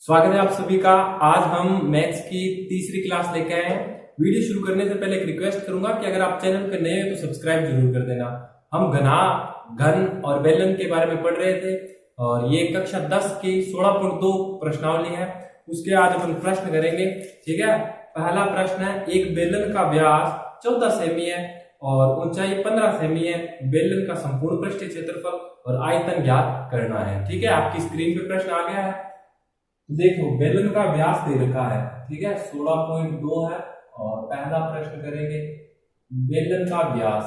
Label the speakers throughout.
Speaker 1: स्वागत है आप सभी का। आज हम मैथ्स की तीसरी क्लास लेके आए हैं। वीडियो शुरू करने से पहले एक रिक्वेस्ट करूंगा कि अगर आप चैनल पे नए हैं तो सब्सक्राइब जरूर कर देना। हम घना, घन और बेलन के बारे में पढ़ रहे थे और ये कक्षा 10 की 16.2 प्रश्नावली है। उसके आज अपन प्रश्न करेंगे। ठीक है, पहला प्रश्न है, एक बेलन का व्यास 14 सेमी है और ऊंचाई 15 सेमी है। बेलन का संपूर्ण पृष्ठीय क्षेत्रफल और आयतन ज्ञात करना है। ठीक है, आपकी स्क्रीन पे प्रश्न आ गया है। देखो, बेलन का व्यास दे रखा है, ठीक है, 16.2 है और पहला प्रश्न करेंगे, बेलन का व्यास।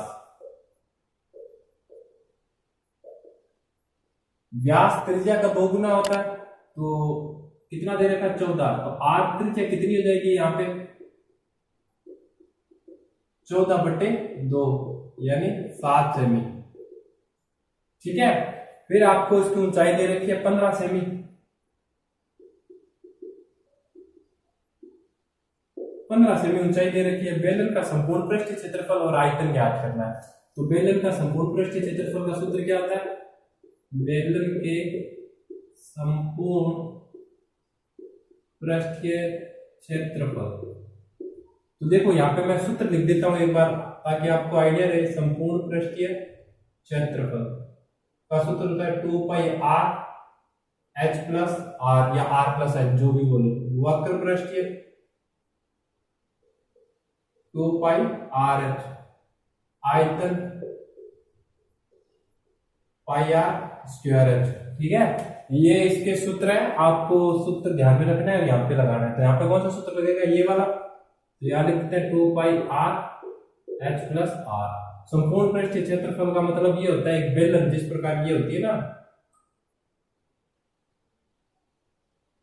Speaker 1: व्यास त्रिज्या का 2 गुना होता है, तो कितना दे रखा है 14, तो आर त्रिज्या कितनी हो जाएगी यहाँ पे 14/2 यानी 7 सेमी। ठीक है, फिर आपको इसकी ऊंचाई दे रखी है 15 सेमी। 15 सेमी ऊंचाई दे रखी है। बेलन का संपूर्ण पृष्ठीय क्षेत्रफल और आयतन ज्ञात करना है। तो बेलन का संपूर्ण पृष्ठीय क्षेत्रफल का सूत्र क्या होता है? बेलन के संपूर्ण पृष्ठीय क्षेत्रफल। तो देखो, यहाँ पे मैं सूत्र लिख देता हूं एक बार ताकि आपको आइडिया रहे। संपूर्ण पृष्ठीय क्षेत्रफल का सूत्र होता है 2πr h प्लस आर या r प्लस h, जो भी बोलो। वक्र पृष्ठीय 2πrh, आयतन πr²h। ठीक है, ये इसके सूत्र है। आपको सूत्र ध्यान में रखना है और यहाँ पे लगाना है। तो यहाँ पे कौन सा सूत्र लगेगा? ये वाला। तो यहाँ लिखते हैं 2πrh प्लस r। संपूर्ण पृष्ठीय क्षेत्रफल का मतलब ये होता है एक बेलन जिस प्रकार ये होती है ना,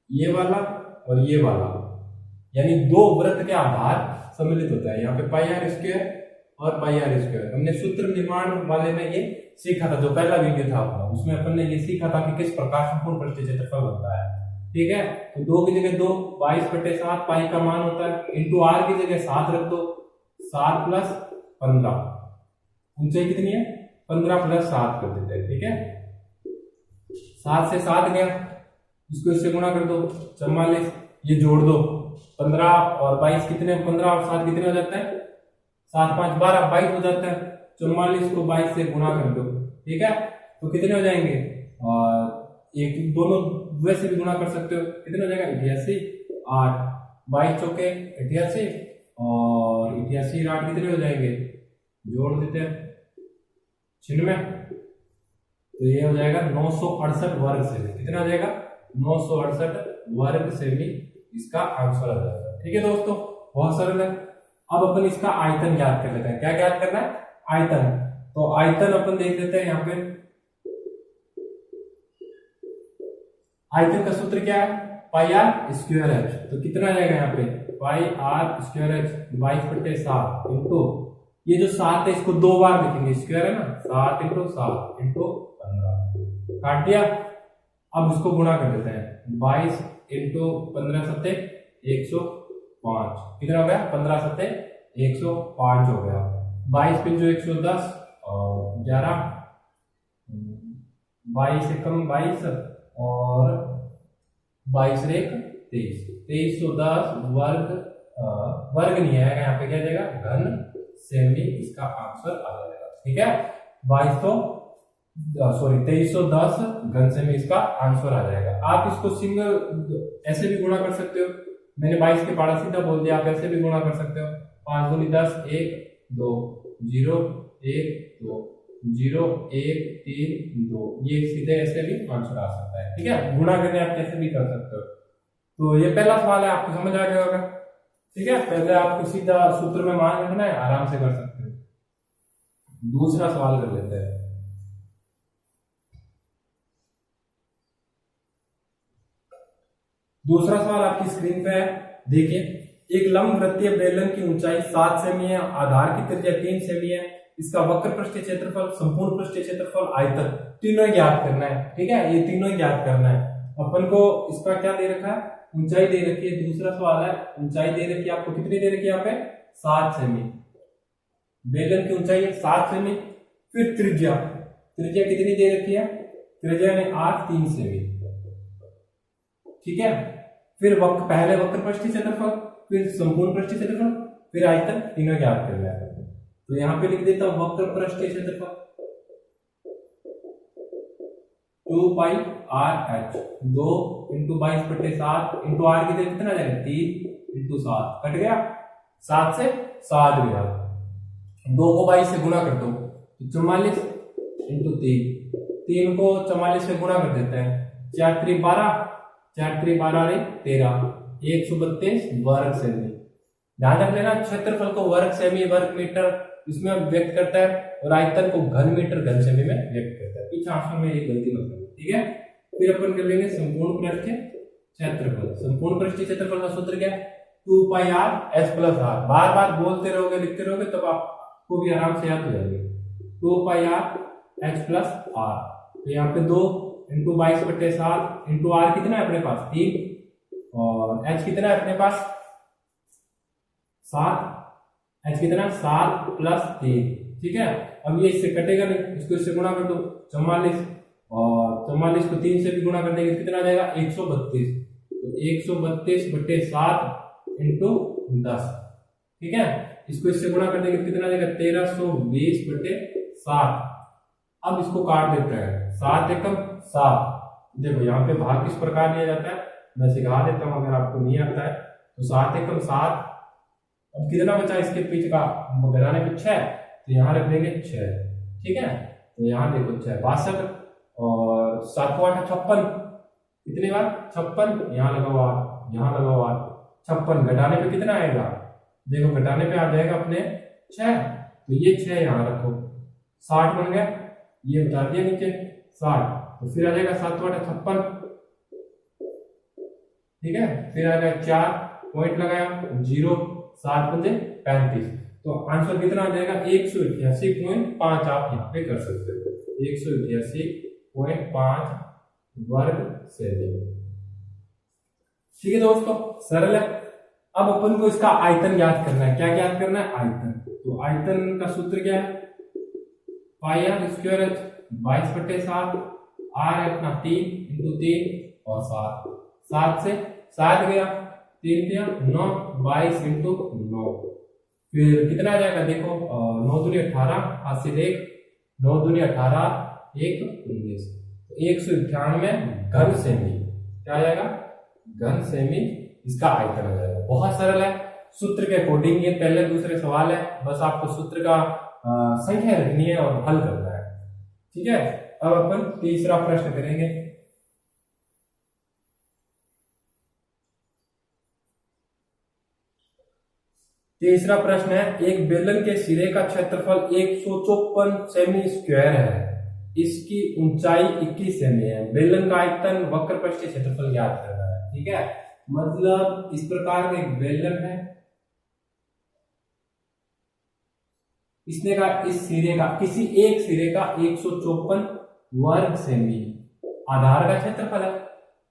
Speaker 1: ये वाला और ये वाला, यानी दो वृत्त के आधार सम्मिलित होता है। यहाँ पे πr² और πr²। हमने सूत्र निर्माण वाले में ये सीखा था, जो पहला वीडियो था अपना, उसमें अपन ने ये सीखा था कि किस प्रकार संपूर्ण पृष्ठीय क्षेत्रफल बनता है। ठीक है, तो 2 की जगह 2, 22/7 पाई का मान होता है, इंटू r की जगह 7 रख दो, 7 प्लस 15। ऊंचाई कितनी है? 15 प्लस 7 कर देते हैं। ठीक है, 7 से 7 गया, इसको इससे गुणा कर दो, 44। ये जोड़ दो, 15 और 22 कितने? 15 और 7 कितने हो जाते हैं? 7 5 12, 22 हो जाता है। 44 को 22 से गुणा कर दो। ठीक है, तो कितने हो जाएंगे? और एक दोनों वैसे भी गुणा कर सकते हो। कितने हो जाएगा? 88, 8, 22 चौके 88 और 88 8 कितने हो जाएंगे? जोड़ देते हैं 96। तो ये हो जाएगा 968 वर्ग सेमी। कितना हो जाएगा? 968 वर्ग सेमी इसका आंसर आ जाएगा। ठीक है दोस्तों, बहुत सरल है। अब अपन इसका आयतन ज्ञात कर लेते हैं। क्या ज्ञात करना है? आयतन। तो आयतन अपन देख लेते हैं। यहाँ पे आयतन का सूत्र क्या है? πr²h। तो कितना आ जाएगा यहाँ पे? πr²h 22/7 इंटू ये जो 7 है इसको 2 बार लिखेंगे, स्क्वायर है ना, 7 × 7 × 15। काट दिया। अब उसको गुणा कर देते हैं, 22 × 15 7 105। कितना हो गया? 15 7 105 हो गया। 22 5 110 और 11, 22 से कम 22 और 22 1 23, 2310 वर्ग नहीं आएगा यहाँ पे, क्या जाएगा? घन सेमी इसका आंसर आ जाएगा। ठीक है, 2310 घन सेमी इसका आंसर आ जाएगा। आप इसको सिंगल ऐसे भी गुणा कर सकते हो। मैंने 22 के पारा सीधा बोल दिया, आप ऐसे भी गुणा कर सकते हो। 5 दूनी 10, 1 2 0 1 2 0 1 3 2, ये सीधे ऐसे भी आंसर आ सकता है। ठीक है, गुणा करके आप कैसे भी कर सकते हो। तो ये पहला सवाल है, आपको समझ आ गया होगा। ठीक है, पहले आपको सीधा सूत्र में मान रखना है, आराम से कर सकते हो। दूसरा सवाल कर लेते हैं। दूसरा सवाल आपकी स्क्रीन पे है, देखिए। एक लंब वृत्तीय बेलन की ऊंचाई 7 सेमी है, आधार की त्रिज्या 3 सेमी है, इसका वक्र पृष्ठीय क्षेत्रफल, संपूर्ण पृष्ठीय क्षेत्रफल, आयतन, तीनों ज्ञात करना है। ठीक है, ये तीनों ज्ञात करना है। अपन को इसका क्या दे रखा है? ऊंचाई दे रखी है। दूसरा सवाल है, ऊंचाई दे रखी है आपको, कितनी दे रखी है यहाँ पे? 7 सेमी। बेलन की ऊंचाई है 7 सेमी। फिर त्रिज्या, त्रिज्या कितनी दे रखी है? त्रिज्या में 8 3 सेमी। ठीक है, फिर पहले वक्र पृष्ठीय क्षेत्रफल, फिर संपूर्ण पृष्ठीय क्षेत्रफल, फिर आयतन, तीनों ज्ञात करना है। तो यहाँ पे लिख देता हूं वक्र पृष्ठीय क्षेत्रफल 2 pi r h, 2 into 22/7 into r की कितना आ जाएगा 3 इंटू 7, कट गया 7 से 7 गया, 2 को 22 से गुणा कर दो तो 44 इंटू 3 को 44 से गुणा कर देते हैं, 4 3 12, 4 3 12 13, 132 वर्ग सेमी। ध्यान रख लेना क्षेत्रफल को वर्ग सेमी वर्ग मीटर इसमें व्यक्त करता है और आयतन को घन मीटर घन सेमी में व्यक्त करता है। पीछे ऑप्शन में ये गलती मत करना, ठीक है। फिर अपन कर लेंगे संपूर्ण पृष्ठीय क्षेत्रफल। संपूर्ण पृष्ठीय क्षेत्रफल का सूत्र क्या है 2 pi R S plus are. बार बार बोलते रहोगे लिखते रहोगे तब आपको भी आराम से याद हो जाएंगे। 2 pi r H plus are, तो यहाँ पे 2 इंटू 22/7 इंटू आर कितना है अपने पास 3 और एच कितना है अपने पास 7, एच कितना 7 प्लस 3, ठीक है। अब ये इससे कटेगा नहीं, इसको इससे गुणा कर दो 44 और 44 को 3 से भी गुणा कर देंगे कितना आ जाएगा 132, तो 132/7 इंटू 10, ठीक है। इसको इससे गुणा कर देंगे कितना आ जाएगा 1320/7। अब इसको काट देते हैं 7 एकम 7। देखो यहाँ पे भाग किस प्रकार लिया जाता है मैं सिखा देता हूँ, अगर आपको नहीं आता है तो 7 एकम 7। अब कितना बचा इसके पीछे का घटाने पे 6, तो यहाँ रख देंगे 6, ठीक है। तो यहाँ देखो 6 62 और 7 को 8 56, कितनी बार 56, यहाँ लगाओ 8, यहाँ लगाओ 8, 56 घटाने पे कितना आएगा देखो घटाने पे आ जाएगा अपने 6, तो ये 6 यहाँ रखो 60 बन गया, ये उतार दिया नीचे 60, तो फिर आ जाएगा 7 को 8 56, ठीक है। फिर आ गया 4 पॉइंट लगाया 0, 7 पंजे 35, तो आंसर कितना आ जाएगा 188.5। आप यहाँ पे कर सकते हो 188.5 वर्ग सेमी, ठीक है दोस्तों, सरल है। अब अपन को इसका आयतन ज्ञात करना है। क्या ज्ञात करना है आयतन, तो आयतन का सूत्र क्या है पाई आर स्क्वायर एच 22/7, आर है अपना 3 इंटू 3 और 7, 7 से 7 गया 3 दिया 9, 22 इंटू 9, फिर कितना आ जाएगा देखो 9 दूनी 18, हाथ से देख 9 दूनी 18, 1 19, 198 घन सेमी, क्या आ जाएगा घन सेमी इसका आयतन आ जाएगा। बहुत सरल है, सूत्र के अकॉर्डिंग ये पहले दूसरे सवाल है, बस आपको सूत्र का संख्या रखनी है और हल करना है, ठीक है। अब अपन तीसरा प्रश्न करेंगे। तीसरा प्रश्न है एक बेलन के सिरे का क्षेत्रफल 154 सेमी स्क्वायर है, इसकी ऊंचाई 21 सेमी है, बेलन का आयतन वक्र पृष्ठीय क्षेत्रफल ज्ञात करना है, ठीक है। मतलब इस प्रकार का एक बेलन है, इसने का इस सिरे का किसी एक सिरे का 154 वर्ग सेमी आधार का क्षेत्रफल है।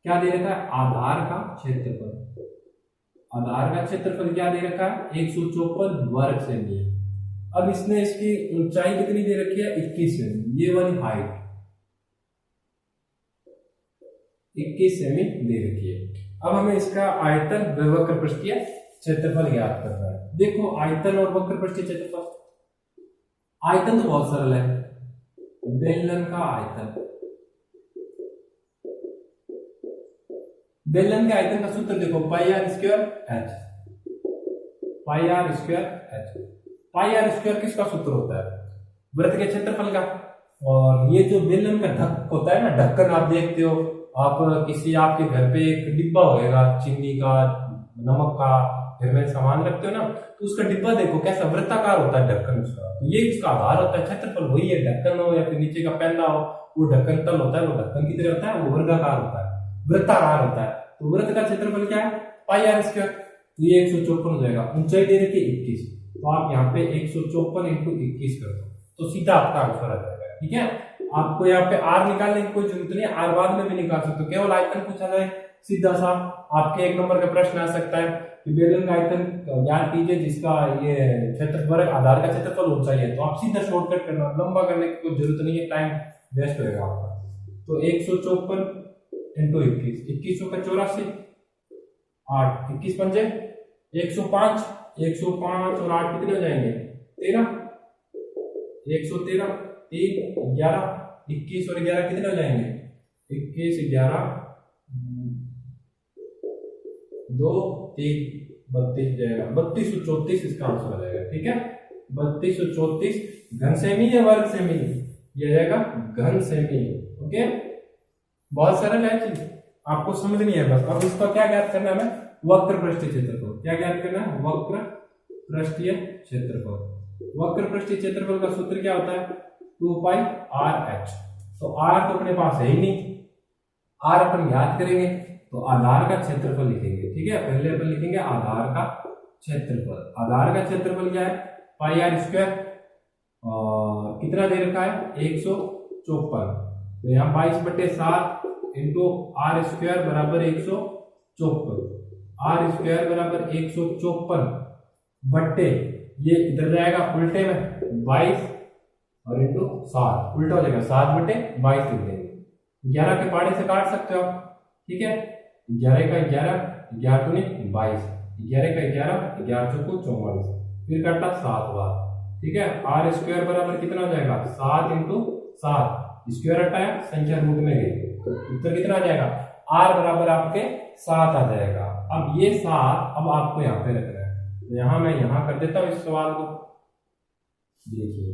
Speaker 1: क्या दे रखा है आधार का क्षेत्रफल, आधार का क्षेत्रफल क्या दे रखा है 154 वर्ग सेमी। अब इसने इसकी ऊंचाई कितनी दे रखी है 21 सेमी, ये वाली हाइट 21 सेमी दे रखी है। अब हमें इसका आयतन व वक्र पृष्ठीय क्षेत्रफल ज्ञात करना है। देखो आयतन और वक्र पृष्ठीय क्षेत्रफल, आयतन तो बहुत सरल है, बेलन का आयतन, बेलन के आयतन का सूत्र देखो pi r square h, pi r square h. Pi r square किसका सूत्र होता है वृत्त के क्षेत्रफल का, और ये जो बेलन का ढक होता है ना, ढक्कन आप देखते हो, आप किसी आपके घर पे एक डिब्बा होएगा चीनी का नमक का, घर में सामान रखते हो ना, तो उसका डिब्बा देखो कैसा वृत्ताकार होता है ढक्कन उसका, तो ये उसका आधार होता है, क्षेत्रफल वही है, ढक्कन हो या फिर नीचे का पैंदा हो, वो ढक्कन तल होता है, वो ढक्कन की तरह होता है, वो वर्गाकार होता है, वृत्ताकार होता है। तो वृत्त का क्षेत्रफल क्या है पाई आर स्क्वायर, तो ये 154 हो जाएगा, ऊंचाई दे रखी 21, तो आप यहाँ पे 154 इंटू 21 कर दो तो सीधा आपका आंसर आ जाएगा, ठीक है। आपको यहाँ पे आर निकालने की कोई जरूरत नहीं है, आर बाद में भी निकाल सकते हो, केवल आयतन पूछा जाए सीधा सा। आपके 1 नंबर का प्रश्न आ सकता है कि बेलन का आयतन ज्ञात कीजिए जिसका ये क्षेत्रफल आधार का क्षेत्रफल ऊंचाई है, तो आप सीधा शॉर्टकट करना, लंबा करने की कोई जरूरत नहीं है, टाइम वेस्ट होगा आपका। तो 154 इंटू 21, 21 का 84, 8, 21 पंजे 105, 105 और 8 कितने हो जाएंगे 13, 113, 3, 11, 21 और 11 कितने हो जाएंगे 21, 11, 2, 3, 32 जाएगा, 3234 इसका आंसर आ जाएगा। ठीक है, 3234 घन सेमी या वर्ग सेमी, ये जाएगा घन सेमी। ओके, बहुत सरल है चीज, आपको समझनी है बस। अब इसका क्या ज्ञात करना है हमें, वक्र पृष्ठीय क्षेत्रफल। क्या ज्ञात करना है, वक्र पृष्ठीय क्षेत्रफल। वक्र पृष्ठीय क्षेत्रफल का सूत्र क्या होता है, 2 पाई आर एच। तो आर तो अपने पास है ही नहीं, आर अपन याद करेंगे तो आधार का क्षेत्रफल लिखेंगे। ठीक है, पहले अपन लिखेंगे आधार का क्षेत्रफल। आधार का क्षेत्रफल क्या है, पाई आर स्क्वायर, और कितना दे रखा है 154। तो यहाँ 22/7 इंटू आर स्क्वायर बराबर 154, आर स्क्वायर बराबर 154 बट्टे, ये इधर जाएगा उल्टे में 22 और इंटू 7, उल्टा हो जाएगा 7/22 लिख देंगे। 11 के पाड़े से काट सकते हो आप। ठीक है, 11 का 11, 11 दूनी 22, 11 का 11, 11 चौको 44, फिर काटा 7 बार। ठीक है, आर स्क्वायर बराबर कितना हो जाएगा 7 इंटू 7, स्क्वायर हटाया संख्या रूट में गई, उत्तर कितना आ जाएगा, आर बराबर आपके 7 आ जाएगा। अब ये 7 अब आपको यहाँ पे रखना है, तो यहाँ मैं यहाँ कर देता हूँ इस सवाल को। देखिए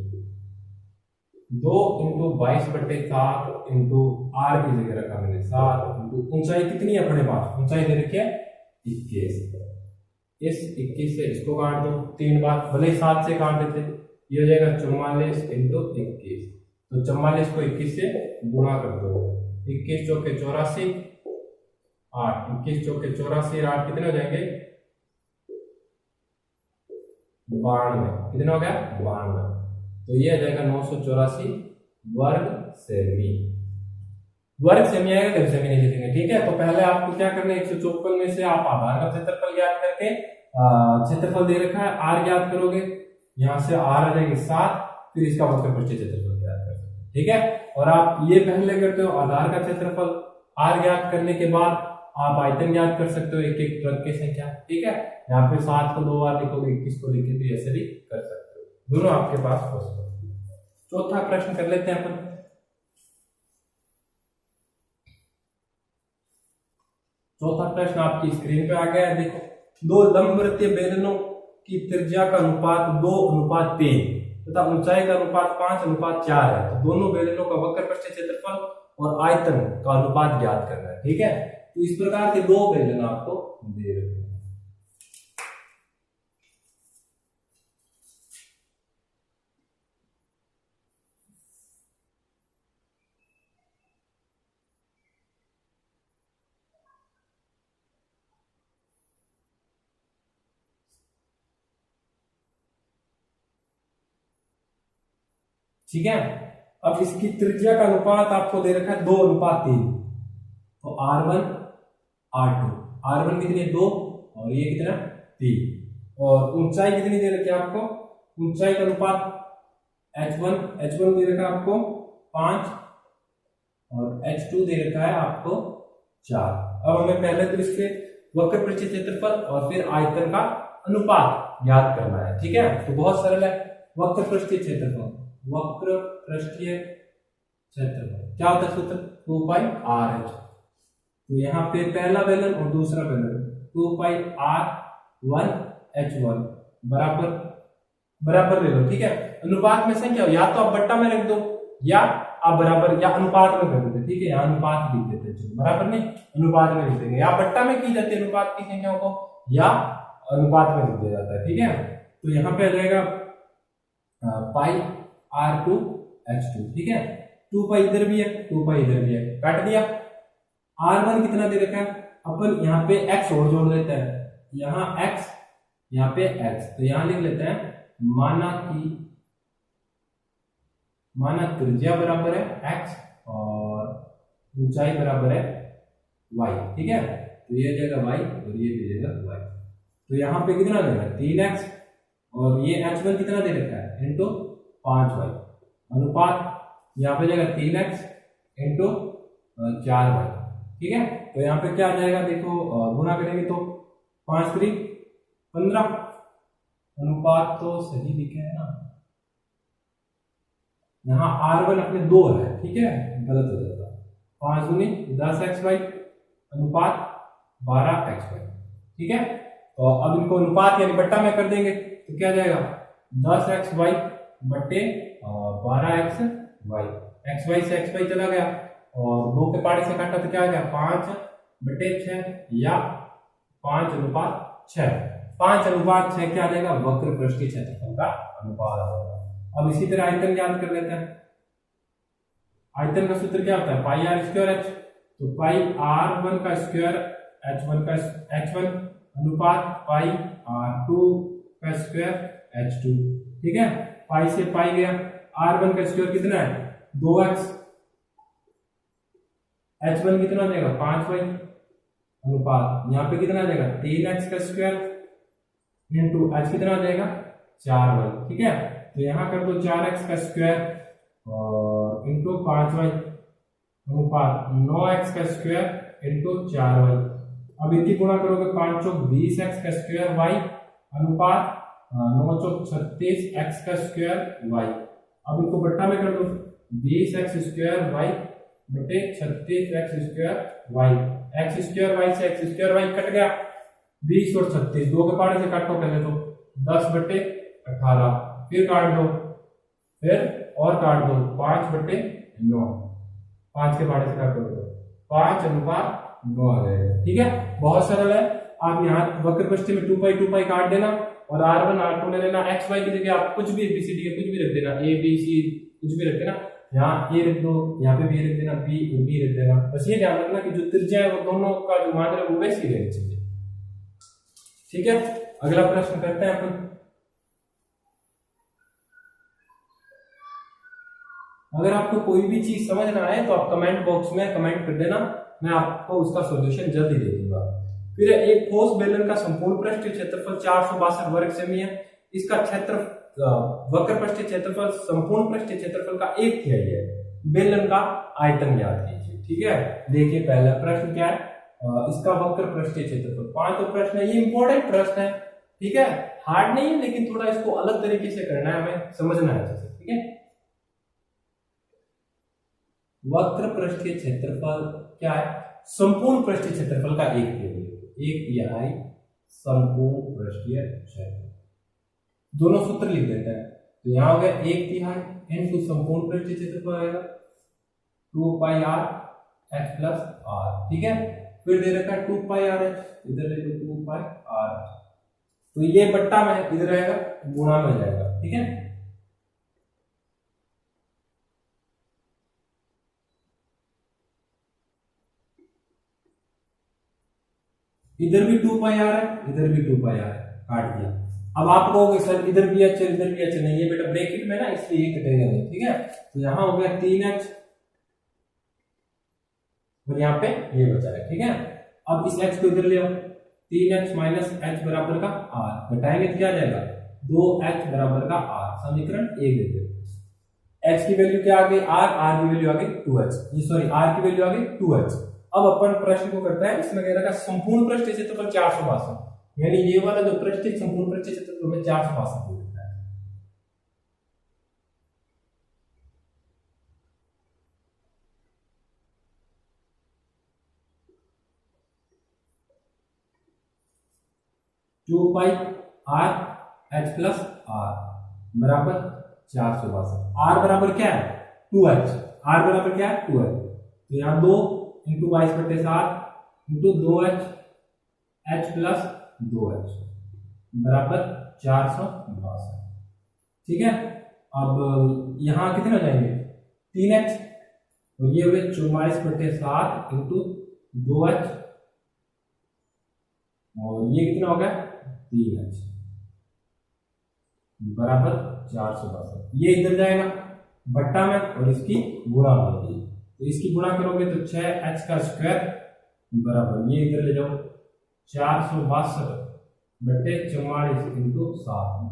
Speaker 1: 2 इंटू 22/7 इंटू आर की जगह रखा मैंने 7 इंटू ऊंचाई कितनी है अपने पास, ऊंचाई दे रखी है 21, इस 21 से इसको काट दो 3 बार, भले ही 7 से काट देते, ये हो जाएगा 44 इंटू 21। तो 44 को 21 से गुणा कर दो, 21 चौके 84, 8, 21 चौके 84, 8 कितने हो जाएंगे 92, कितना हो गया 92। तो ये आ जाएगा 984 वर्ग सेमी। वर्ग सेमी आएगा, घर सेमी नहीं लिखेंगे। ठीक है, तो पहले आपको क्या करना है, 154 में से आप आधार का क्षेत्रफल ज्ञात करके, क्षेत्रफल दे रखा है आर ज्ञात करोगे, यहां से आर आ जाएगी 7, फिर इसका वक्र पृष्ठीय क्षेत्रफल ज्ञात कर सकते हैं। ठीक है, और आप ये पहले करते हो आधार का क्षेत्रफल, आर ज्ञात करने के बाद आप आयतन ज्ञात कर सकते हो, एक एक वर्ग की संख्या। ठीक है, यहाँ पे 7 को 2 बार लिखोगे, 21 को लिखे, तो ऐसे भी कर सकते हो, दोनों आपके पास हो सकते। चौथा प्रश्न कर लेते हैं अपन। चौथा प्रश्न आपकी स्क्रीन पे आ गया है, देखो, दो लंबवृत्तीय बेलनों की त्रिज्या का अनुपात 2:3 तथा ऊंचाई का अनुपात 5:4 है, तो दोनों बेलनों का वक्र पृष्ठीय क्षेत्रफल और आयतन का अनुपात ज्ञात करना है। ठीक है, तो इस प्रकार के दो बेलन आपको दे रखे हैं। ठीक है, अब इसकी त्रिज्या का अनुपात आपको दे रखा है 2:3, तो R1 R2, R1 कितनी है 2 और ये कितना 3, और ऊंचाई कितनी दे रखी है आपको, ऊंचाई का अनुपात H1 दे रखा है आपको 5 और H2 दे रखा है आपको 4। अब हमें पहले तो इसके वक्र पृष्ठीय क्षेत्रफल और फिर आयतन का अनुपात ज्ञात करना है। ठीक है, तो बहुत सरल है, वक्र पृष्ठीय क्षेत्रफल, वक्र पृष्ठीय क्षेत्रफल क्या होता है सूत्र, 2 पाई आर एच। तो यहाँ पे पहला बेलन और दूसरा बेलन 2 पाई R1 H1 बराबर बराबर ले लो। ठीक है, अनुपात में संख्या या तो आप बट्टा में रख दो या आप बराबर या अनुपात में कर देते। ठीक है, यहाँ अनुपात लिख देते हैं, बराबर नहीं अनुपात में लिख देंगे, या बट्टा में की जाती है अनुपात की संख्याओं को, या अनुपात में लिख दिया जाता है। ठीक है, तो यहाँ पे आ जाएगा पाई R2 H2। ठीक है, 2 पाई इधर भी है, 2 पाई इधर भी है, काट दिया। R1 कितना दे रखा है, अपन यहाँ पे x और जोड़ लेते हैं, यहाँ x यहाँ पे x, तो यहाँ लिख लेते हैं माना त्रिज्या बराबर है x और ऊंचाई बराबर है y। ठीक है, तो ये जगह y और ये भी जगह y, तो यहाँ पे कितना देगा 3x और ये H1 कितना दे रखा है इंटू 5y, अनुपात यहाँ पे जाएगा 3x इंटू 4y। ठीक है, तो यहाँ पे क्या आ जाएगा, देखो गुणा करेंगे तो 5 3 15। अनुपात तो सही लिखे है ना, यहाँ R1 अपने 2 है, ठीक है, गलत हो जाता। 5 दूनी 10xy अनुपात 12xy, ठीक है। तो अब इनको अनुपात यानी बट्टा में कर देंगे तो क्या जाएगा 10xy बट्टे 12xy, xy से xy चला गया और 2 के पाड़े से काटा तो क्या आ गया 5 बटे 6 या 5 अनुपात 6। 5 अनुपात 6 क्या आ जाएगा वक्र पृष्ठीय क्षेत्रफल का अनुपात आ जाएगा। अब इसी तरह आयतन याद कर लेते हैं। आयतन का सूत्र क्या होता है पाई आर स्क्वायर एच, तो पाई r1 का स्क्वायर h1 का h1 अनुपात पाई r2 का स्क्वायर h2, ठीक है। पाई से पाई गया, r1 का स्क्वायर कितना है 2x, h1 कितना आ जाएगा 5y अनुपात यहाँ पे कितना आ जाएगा 3x का स्क्वायर इंटू h कितना आ जाएगा 4y, ठीक है। तो यहाँ कर दो 4x का स्क्वायर और इंटू 5y अनुपात 9x का स्क्वायर इंटू 4y। अब इनकी गुणा करोगे 5 चौक 20x का स्क्वायर y अनुपात 9 चौक 36x का स्क्वायर y। अब इनको बट्टा में कर दो 20x स्क्वायर y बटे 36x square y। x square y से x स्क्वायर y कट गया, 20 और 36 2 के पाड़े से काटो पहले तो 10 बटे 18, फिर काट दो, फिर और काट दो 5 बटे 9, 5 के पाड़े से काटो तो 5 अनुपात 9 आ जाएगा, ठीक है। बहुत सरल है। आप यहाँ वक्र पृष्ठ में 2 पाई काट देना और r1 r2 ले लेना, xy की जगह आप कुछ भी ABCD के कुछ भी रख देना, ABC कुछ भी रख देना, यहाँ a रख दो, यहाँ पे b रख देना, b और b रख देना। बस ये ध्यान रखना कि जो त्रिज्या है वो दोनों का जो मान है वो वैसी रहनी चाहिए, ठीक है। अगला प्रश्न करते हैं अपन। अगर आपको कोई भी चीज समझ ना आए तो आप कमेंट बॉक्स में कमेंट कर देना, मैं आपको उसका सॉल्यूशन जल्दी दे दूंगा। फिर एक ठोस बेलन का संपूर्ण पृष्ठीय क्षेत्रफल 462 वर्ग सेमी है। इसका क्षेत्र वक्र पृष्ठीय क्षेत्रफल संपूर्ण पृष्ठीय क्षेत्रफल का 1/3 है। बेलन का आयतन याद कीजिए, ठीक है। देखिए पहला प्रश्न क्या है, इसका वक्र पृष्ठीय क्षेत्रफल 5 प्रश्न है, ये इंपॉर्टेंट प्रश्न है, ठीक है। हार्ड नहीं है लेकिन थोड़ा इसको अलग तरीके से करना है, हमें समझना है अच्छे से, ठीक है। वक्र पृष्ठीय क्षेत्रफल क्या है संपूर्ण पृष्ठीय क्षेत्रफल का 1/3 संपूर्ण पृष्ठीय क्षेत्रफल। दोनों सूत्र लिख देते हैं, तो यहां हो गया 1/3 इनटू संपूर्ण पृष्ठीय क्षेत्रफल आएगा 2 पाई r h प्लस r, ठीक है। फिर दे रखा है 2 पाई r h, इधर ले लो 2 पाई r h, तो ये बट्टा में इधर रहेगा गुणा में जाएगा, ठीक है। इधर भी 2 पाई r है, इधर भी 2 पाई r है, काट दिया। अब आप कहोगे सर इधर भी h इधर भी h, नहीं ये बेटा ब्रैकेट में ना इसलिए ये कटेगा नहीं, ठीक है। तो यहां हो गया 3h और यहाँ पे ये बचा है, ठीक है। अब इस h को इधर ले आओ, 3h माइनस h बराबर का r, घटाएंगे तो क्या जाएगा 2h बराबर का r, समीकरण 1 देते हैं। h की वैल्यू क्या आ गई r की वैल्यू आ गई 2h, ये सॉरी r की वैल्यू आ गई 2h। अब अपन प्रश्न को करते हैं, इसमें कह रखा संपूर्ण पृष्ठीय क्षेत्रफल 462, यानी ये वाला जो पृष्ठीय संपूर्ण पृष्ठीय क्षेत्रफल में 462 देता है। Two pi r h plus r बराबर 462। r बराबर क्या है 2h, r बराबर क्या है 2h, तो यहाँ 2 into 22/7 into 2h h plus 2h बराबर 462, ठीक है। अब यहाँ कितने हो जाएंगे 3h और ये हुए 44/7 इंटू 2h और ये कितना हो गया 3h बराबर 462। ये इधर जाएगा बट्टा में और इसकी गुणा होगी, तो इसकी गुणा करोगे तो 6h का स्क्वायर बराबर ये इधर ले जाओ 462 बटे 44 इंटू 7।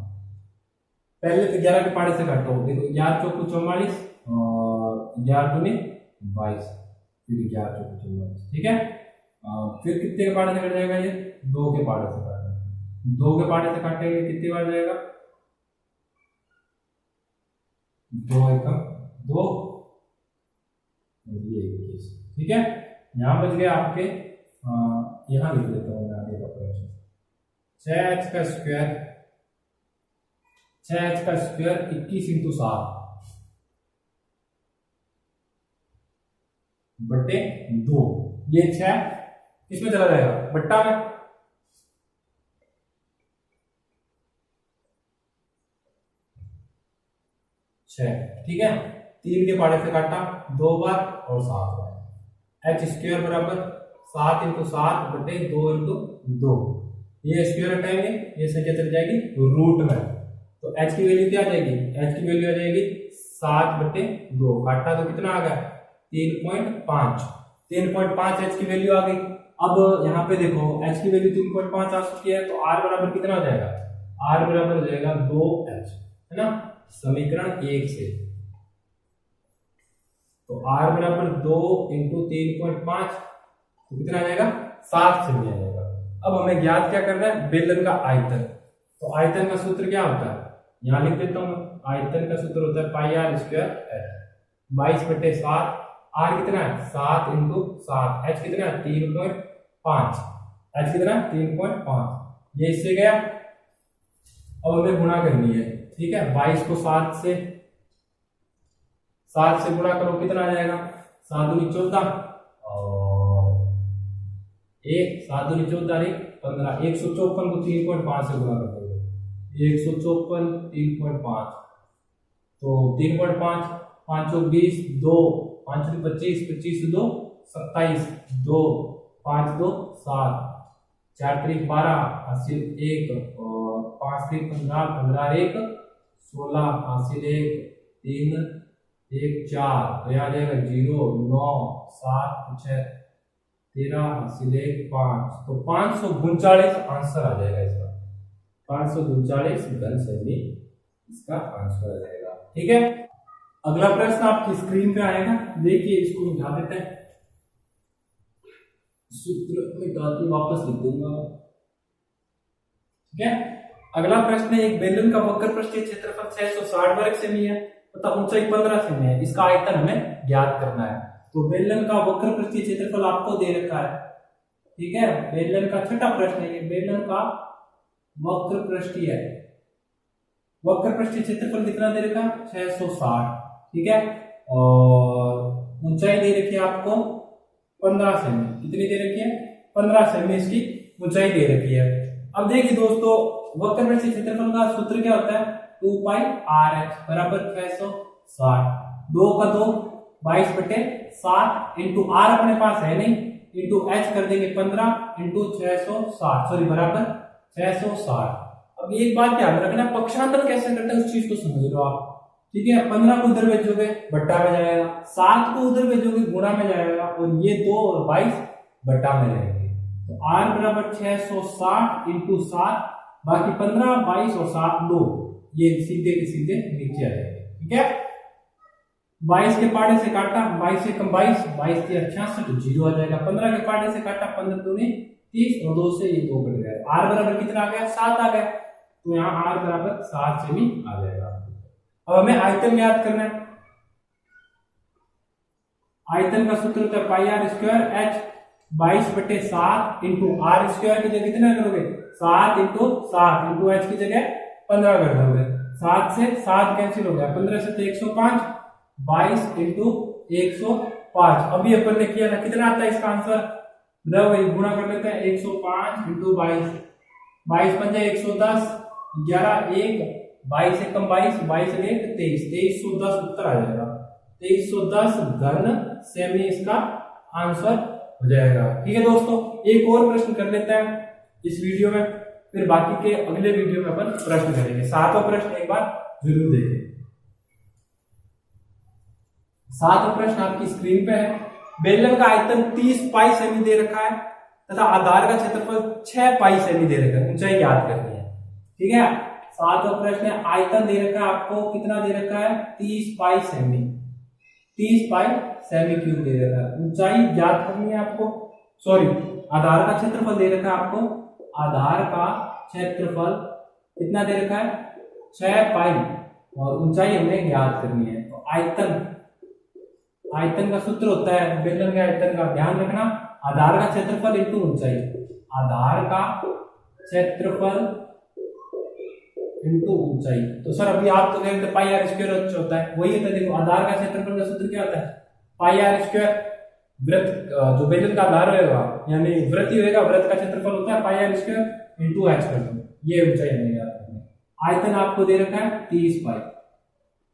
Speaker 1: पहले तो 11 के पाड़े से काटो, देखो 11 चौको 44 और 11 दूनी 22, फिर 11 चौको 44, ठीक है। फिर कितने के पार्ट से कट जाएगा ये, 2 के पार्ट से काटेंगे, 2 के पार्ट से काटेंगे कितनी बार जाएगा, 2 एकम 2, ये 21। ठीक है, यहाँ बच गया आपके, यहाँ लिख देता हूँ मैं आगे का प्रश्न, 6h का स्क्वायर, 6h का स्क्वायर 21 इंटू 7 बटे 2, ये 6 इसमें चला जाएगा बट्टा में, ठीक है, 3 के पाड़े से काटा 2 बार और 7 बार, h स्क्वायर बराबर 7 इंटू 7 बटे 2 इंटू 2, ये स्क्वायर हटाएंगे ये संख्या चली जाएगी रूट में, तो h की वैल्यू क्या आ जाएगी, h की वैल्यू आ जाएगी 7 बटे 2, काटा तो कितना आ गया 3.5, 3.5 h की वैल्यू आ गई। अब यहाँ पे देखो h की वैल्यू 3.5 आ चुकी है, तो r बराबर कितना हो जाएगा, r बराबर हो जाएगा 2h, है ना, समीकरण 1 से, तो r बराबर 2 इंटू 3.5 तो कितना आ जाएगा 7 से मिल जाएगा। अब हमें ज्ञात क्या करना है, बेलन का आयतन, तो आयतन का सूत्र क्या होता है, यहाँ लिख देता हूँ, आयतन का सूत्र होता है पाई आर स्क्वायर एच, 22 बटे 7, r कितना है 7 इंटू 7, h कितना है 3.5, h कितना है 3.5, ये इससे गया। अब हमें गुणा करनी है, ठीक है, 22 को 7 से गुणा करो कितना आ जाएगा, 7 दूनी 14 और 1, 7 दूनी 14 1 15, 154 को 3.5 से गुणा कर दो, 154 3.5, तो 3.5 5 20 2 5 25 25 2 27 2 5 2 7 4 3 12 हासिल 1 और 5 3 15 15 1 16 हासिल 1 3 1 4, तो यहाँ जाएगा 0 9 7 6 13 हासिल 1 5, तो 539 आंसर आ जाएगा इसका, 539 घन सेमी इसका आंसर आ जाएगा। ठीक है, अगला प्रश्न आपकी स्क्रीन पे आएगा, देखिए इसको मिटा देते हैं, सूत्र मिटा के वापस लिख दूंगा। ठीक है, अगला प्रश्न है, एक बेलन का वक्र पृष्ठीय क्षेत्रफल 660 वर्ग सेमी है तथा ऊंचाई 15 सेमी है, इसका आयतन हमें ज्ञात करना है। तो बेलन का वक्र पृष्ठीय क्षेत्रफल आपको दे रखा है, ठीक है, बेलन का छठा प्रश्न है ये, बेलन का वक्र पृष्ठीय क्षेत्रफल कितना दे रखा है 660, ठीक है, और ऊंचाई दे रखी है आपको 15 सेमी, कितनी दे रखी है 15 सेमी इसकी ऊंचाई दे रखी है। अब देखिए दोस्तों, वक्र पृष्ठीय क्षेत्रफल का सूत्र क्या होता है, 2 पाई आर एच बराबर 660, 2 का 2 22 बटे 7 इंटू आर अपने पास है नहीं, इंटू एच कर देंगे 15 इंटू 660 सॉरी बराबर 660। अब एक बात ध्यान रखना, पक्षांतर कैसे करते हैं उस चीज को समझ लो आप, ठीक है, 15 को उधर भेजोगे बट्टा में जाएगा, 7 को उधर भेजोगे गुणा में जाएगा, और ये 2 और 22 बट्टा में जाएंगे, तो r बराबर 660 इंटू 7, बाकी 15 22 और 7 2, ये सीधे के सीधे नीचे आ जाएंगे। ठीक है, 22 के पाड़े से काटा 22 से कम 22 22 के 66 जीरो आ जाएगा, 15 के पाड़े से काटा 15 दूनी 30 और 2 से ये 2 कट गया, r बराबर कितना आ गया 7 आ गया, तो यहाँ r बराबर 7 सेमी आ जाएगा। अब हमें आयतन ज्ञात करना है, आयतन का सूत्र होता है पाई आर स्क्वायर एच, 22 बटे 7 इंटू आर स्क्वायर की जगह कितना करोगे 7 इंटू 7 इंटू एच की जगह 15 कर दोगे, 7 से 7 कैंसिल हो गया, 15 से 105, 22 इंटू 105। अभी अपन ने किया था, कितना आता है इसका आंसर, वही गुणा कर लेते हैं, 105 इंटू 22, 22 पंजे 110, 11 1 22 से कम 22, 22 से 1 23, 2310 उत्तर आ जाएगा, 2310 घन सेमी इसका आंसर हो जाएगा। ठीक है दोस्तों, एक और प्रश्न कर लेते हैं इस वीडियो में, फिर बाकी के अगले वीडियो में अपन प्रश्न करेंगे। 7वां प्रश्न एक बार जरूर देखें। 7वां प्रश्न आपकी स्क्रीन पे है, बेलन का आयतन 30 पाई सेमी दे रखा है तथा आधार का क्षेत्रफल 6 पाई सेमी दे रखा है, ऊंचाई ज्ञात करनी है। ठीक है, 7वां प्रश्न है, आयतन दे रखा है आपको, कितना दे रखा है 30 पाई सेमी, 30 पाई सेमी क्यूब दे रखा है, ऊंचाई ज्ञात करनी है आपको, सॉरी, आधार का क्षेत्रफल दे रखा है आपको, आधार का क्षेत्रफल कितना दे रखा है 6 पाई, और ऊंचाई हमें ज्ञात करनी है। तो आयतन का सूत्र होता है बेलन के आयतन का, ध्यान रखना, आधार का क्षेत्रफल इंटू ऊंचाई, आधार का क्षेत्रफल इंटू ऊंचाई। तो सर अभी आप तो कहते पाई आर स्क्वायर होता है, वही है। तो देखो आधार का क्षेत्रफल का सूत्र क्या होता है पाई आर स्क्वायर, वृत्त जो बेलन का आधार होगा यानी वृत्त ही होगा, वृत्त का क्षेत्रफल होता है पाई आर स्क्वायर इंटू एच कर दो, ये ऊंचाई हमें याद रखनी है। आयतन आपको दे रखा है 30 पाई,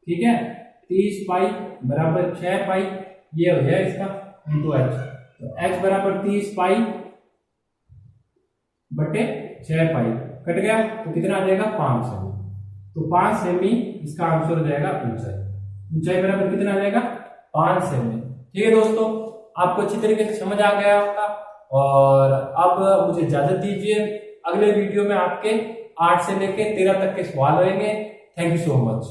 Speaker 1: ठीक है, 30 पाई बराबर 6 पाई, ये हो गया इसका इंटू एच। तो एच बराबर 30 पाई बटे 6 पाई, कट गया तो कितना आ जाएगा 5 सेमी। तो 5 सेमी इसका आंसर हो जाएगा ऊंचाई, ऊंचाई बराबर कितना आ जाएगा 5 सेमी। ठीक है दोस्तों, आपको अच्छी तरीके से समझ आ गया होगा, और अब मुझे इजाजत दीजिए, अगले वीडियो में आपके 8 से लेके 13 तक के सवाल रहेंगे। Thank you so much.